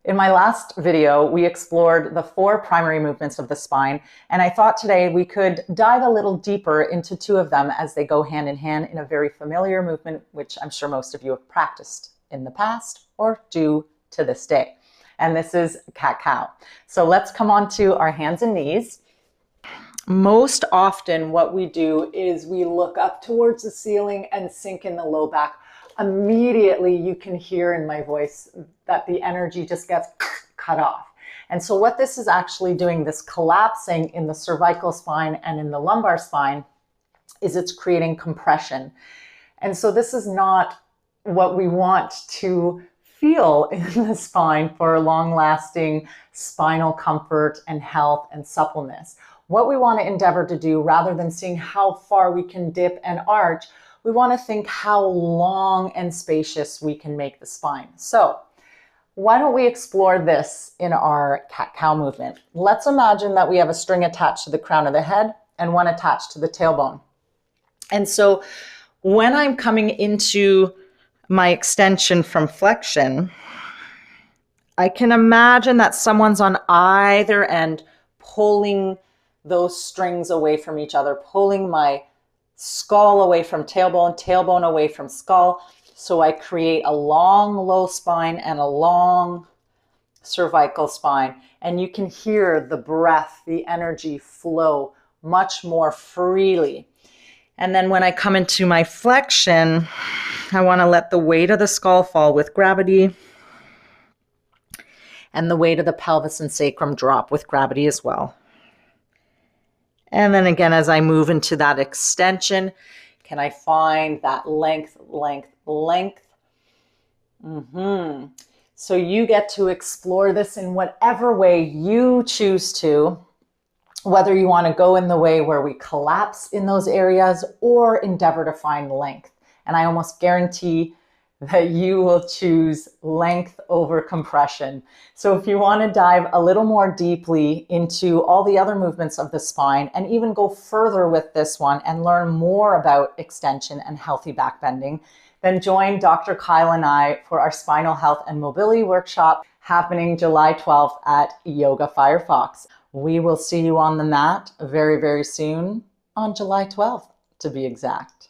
In my last video, we explored the 4 primary movements of the spine, and I thought today we could dive a little deeper into 2 of them as they go hand in hand in a very familiar movement, which I'm sure most of you have practiced in the past or do to this day. And this is cat-cow. So let's come on to our hands and knees. Most often what we do is we look up towards the ceiling and sink in the low back. Immediately you can hear in my voice that the energy just gets cut off. And so what this is actually doing, this collapsing in the cervical spine and in the lumbar spine, is it's creating compression. And so this is not what we want to feel in the spine for long-lasting spinal comfort and health and suppleness. What we want to endeavor to do, rather than seeing how far we can dip and arch, we want to think how long and spacious we can make the spine. So why don't we explore this in our cat-cow movement? Let's imagine that we have a string attached to the crown of the head and one attached to the tailbone. And so when I'm coming into my extension from flexion, I can imagine that someone's on either end pulling those strings away from each other, pulling my skull away from tailbone, tailbone away from skull. So I create a long low spine and a long cervical spine. And you can hear the breath, the energy flow much more freely. And then when I come into my flexion, I want to let the weight of the skull fall with gravity, and the weight of the pelvis and sacrum drop with gravity as well. And then again, as I move into that extension, can I find that length, length, length? So you get to explore this in whatever way you choose to, whether you want to go in the way where we collapse in those areas or endeavor to find length. And I almost guarantee that you will choose length over compression. So if you want to dive a little more deeply into all the other movements of the spine and even go further with this one and learn more about extension and healthy back bending, then join Dr. Kyle and I for our Spinal Health and Mobility Workshop happening July 12th at Yoga Firefox. We will see you on the mat very, very soon, on July 12th to be exact.